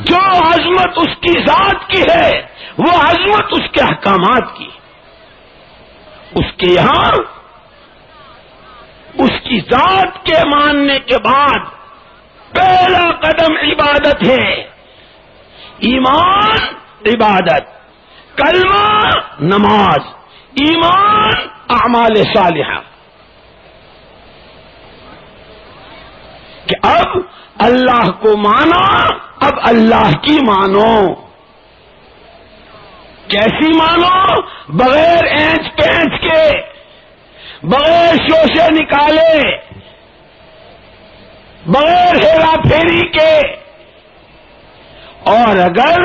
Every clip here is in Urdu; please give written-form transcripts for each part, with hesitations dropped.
جو عظمت اس کی ذات کی ہے وہ عظمت اس کے احکامات کی. اس کے یہاں اس کی ذات کے ماننے کے بعد پہلا قدم عبادت ہے. ایمان عبادت، کلمہ نماز، ایمان اعمال صالحہ. کہ اب اللہ کو مانا، اب اللہ کی مانو. کیسی مانو؟ بغیر اینچ پینچ کے، بغیر شوشے نکالے، بغیر ہیرا پھیری کے. اور اگر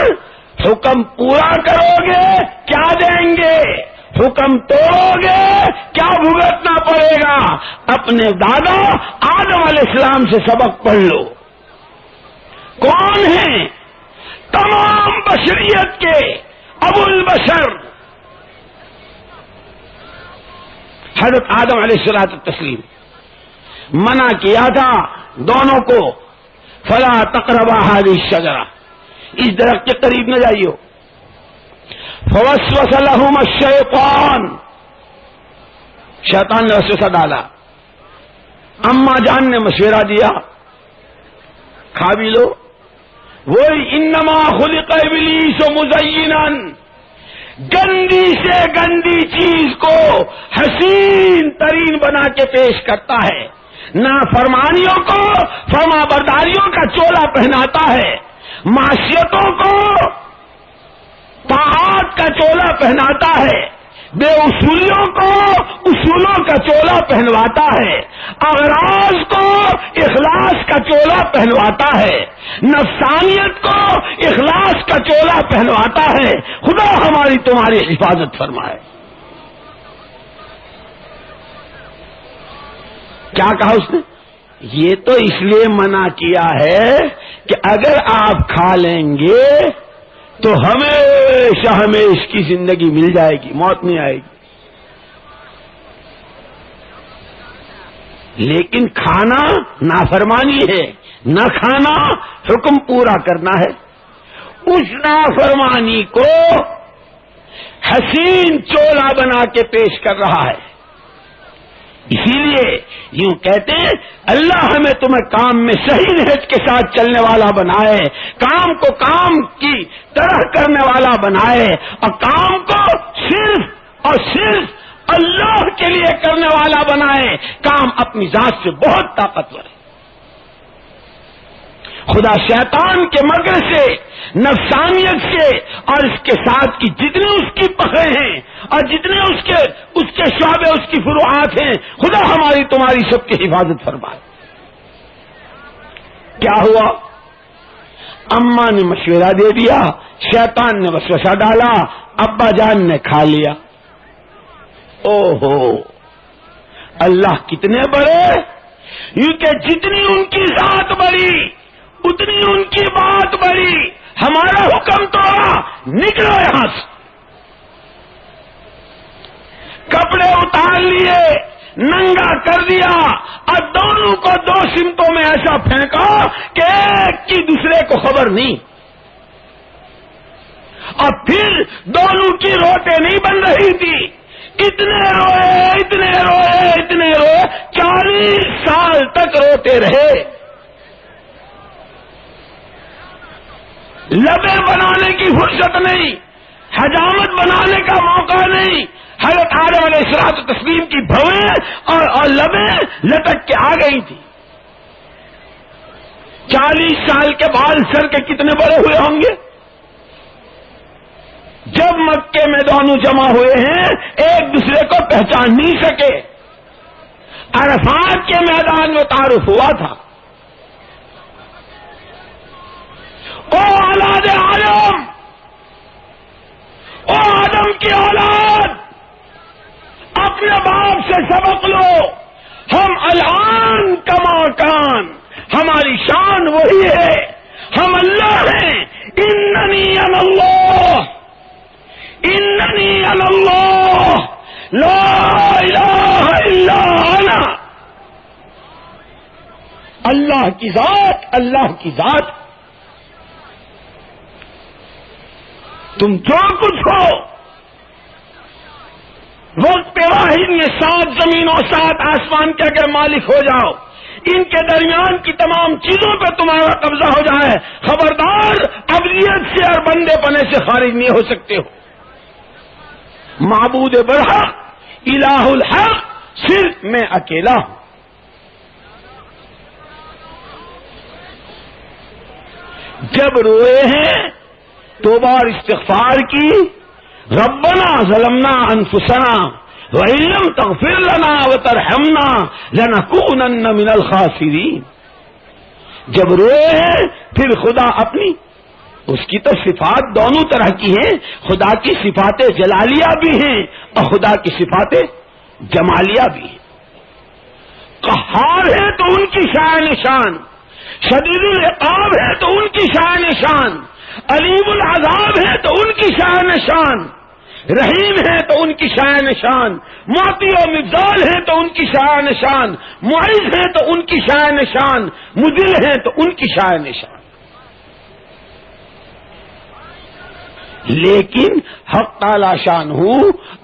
حکم پورا کرو گے کیا دیں گے، حکم توڑو گے کیا بھگتنا پڑے گا. اپنے دادا آدم علیہ السلام سے سبق پڑھ لو. کون ہیں؟ تمام بشریت کے ابو البشر حضرت آدم علیہ الصلوۃ والتسلیم. منع کیا تھا دونوں کو، فلا تقربا هذه الشجرہ، اس درخت کے قریب نہ جائیو. فوسوس لهما الشیطان، شیطان نے وسوسہ ڈالا. اما جان نے مشورہ دیا کھا بھی لو. وہی انما خلق ابلیس مزینا، گندی سے گندی چیز کو حسین ترین بنا کے پیش کرتا ہے. نافرمانیوں کو فرما برداریوں کا چولا پہناتا ہے، معصیتوں کو طاعات کا چولا پہناتا ہے، بے اصولیوں کو اصولوں کا چولا پہنواتا ہے، اغراض کو اخلاص کا چولا پہنواتا ہے، نفسانیت کو اخلاص کا چولا پہنواتا ہے. خدا ہماری تمہاری حفاظت فرمائے. کیا کہا اس نے؟ یہ تو اس لیے منع کیا ہے کہ اگر آپ کھا لیں گے تو ہمیشہ ہمیشہ کی زندگی مل جائے گی، موت نہیں آئے گی. لیکن کھانا نافرمانی ہے، نہ کھانا حکم پورا کرنا ہے. اس نافرمانی کو حسین چولا بنا کے پیش کر رہا ہے. اسی لیے یوں کہتے ہیں اللہ ہمیں تمہیں کام میں صحیح نہج کے ساتھ چلنے والا بنائے، کام کو کام کی طرح کرنے والا بنائے، اور کام کو صرف اور صرف اللہ کے لیے کرنے والا بنائے. کام اپنی ذات سے بہت طاقتور ہے. خدا شیطان کے مکر سے، نفسانیت سے اور اس کے ساتھ کی جتنی اس کی پخیں ہیں اور جتنے اس کے شعبے، اس کی فروعات ہیں، خدا ہماری تمہاری سب کی حفاظت فرمائے. کیا ہوا؟ اماں نے مشورہ دے دیا، شیطان نے وسوسہ ڈالا، ابا جان نے کھا لیا. او ہو، اللہ کتنے بڑے! یوں کہ جتنی ان کی ذات بڑی اتنی ان کی بات بڑی. ہمارا حکم تو نکلو یہاں سے. کپڑے اتار لیے، ننگا کر دیا، اور دونوں کو دو سمتوں میں ایسا پھینکا کہ ایک کی دوسرے کو خبر نہیں. اور پھر دونوں کی روٹیں نہیں بن رہی تھی. اتنے روئے، اتنے روئے، اتنے روئے، 40 سال تک روتے رہے. لبیں بنانے کی فرصت نہیں، حجامت بنانے کا موقع نہیں. حضرت آدم علیہ الصلوۃ والتسلیم کی بھویں اور لبیں لٹک کے آ گئی تھی. 40 سال کے بال سر کے کتنے بڑے ہوئے ہوں گے؟ جب مکے میں دونوں جمع ہوئے ہیں ایک دوسرے کو پہچان نہیں سکے. عرفات کے میدان میں تعارف ہوا تھا. او اولاد آدم، او آدم کی اولاد، اپنے باپ سے سبق لو. ہم الان کما کان، ہماری شان وہی ہے، ہم اللہ ہیں. اننی انا اللہ، اننی انا اللہ، لا الہ الا انا. اللہ کی ذات، اللہ کی ذات. تم جو کچھ ہو، وقت واحد یہ 7 زمین اور 7 آسمان کے اگر مالک ہو جاؤ، ان کے درمیان کی تمام چیزوں پہ تمہارا قبضہ ہو جائے، خبردار ابدیت سے اور بندے پنے سے خارج نہیں ہو سکتے ہو۔ معبود برحق الہ الحق صرف میں اکیلا ہوں۔ جب روئے ہیں توبہ اور استغفار کی، ربنا ظلمنا انفسنا وَإِن لَّمْ تَغْفِرْ لَنَا وَتَرْحَمْنَا لَنَكُونَنَّ مِنَ الْخَاسِرِينَ۔ جب روئے ہیں پھر خدا اپنی، اس کی تو صفات دونوں طرح کی ہیں، خدا کی صفات جلالیہ بھی ہیں اور خدا کی صفات جمالیہ بھی ہیں۔ قہار ہے تو ان کی شان شان، شدید العقاب ہے تو ان کی شان شان، علیم العذاب ہے تو ان کی شان شان، رحیم ہے تو ان کی شان شان، معطی و مفضال ہے تو ان کی شان شان، معز ہے تو ان کی شان شان، مذل ہے تو ان کی شان شان۔ لیکن حق تعالی شان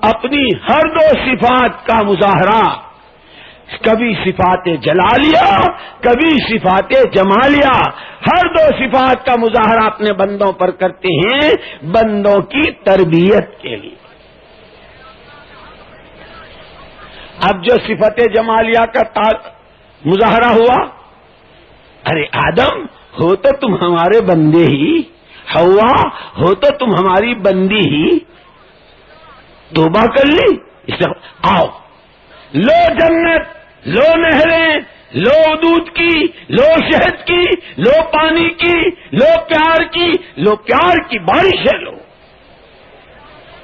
اپنی ہر 2 صفات کا مظاہرہ، کبھی صفات جلالیہ کبھی صفات جمالیہ، ہر 2 صفات کا مظاہرہ اپنے بندوں پر کرتے ہیں بندوں کی تربیت کے لیے۔ اب جو صفت جمالیہ کا مظاہرہ ہوا، ارے آدم ہو تو تم ہمارے بندے ہی، حوا ہو تو تم ہماری بندی ہی، توبہ کر لی، آؤ لو جنت، لو نہریں، لو دودھ کی، لو شہد کی، لو پانی کی، لو پیار کی، لو پیار کی بارشیں لو،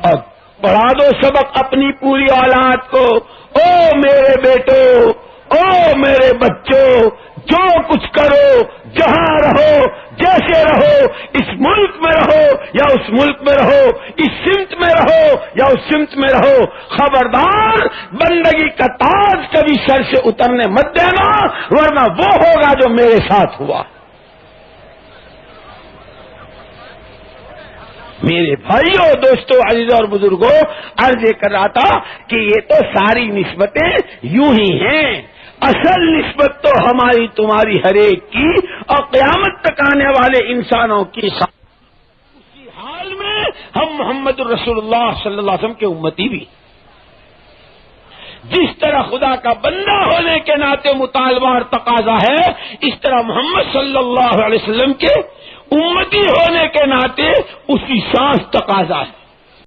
اور پڑھا دو سبق اپنی پوری اولاد کو، او میرے بیٹو، او میرے بچوں، جو کچھ کرو، جہاں رہو، جیسے رہو، اس ملک میں رہو یا اس ملک میں رہو، اس سمت میں رہو یا اس سمت میں رہو، خبردار بندگی کا تاج کبھی سر سے اترنے مت دینا، ورنہ وہ ہوگا جو میرے ساتھ ہوا۔ میرے بھائیوں، دوستوں، عزیزوں اور بزرگوں، عرض یہ کر رہا تھا کہ یہ تو ساری نسبتیں یوں ہی ہیں، اصل نسبت تو ہماری تمہاری ہر ایک کی اور قیامت تک آنے والے انسانوں کی ساتھ۔ اسی حال میں ہم محمد الرسول اللہ صلی اللہ علیہ وسلم کے امتی بھی، جس طرح خدا کا بندہ ہونے کے ناطے مطالبہ اور تقاضا ہے، اس طرح محمد صلی اللہ علیہ وسلم کے امتی ہونے کے ناطے اسی سانس تقاضا ہے۔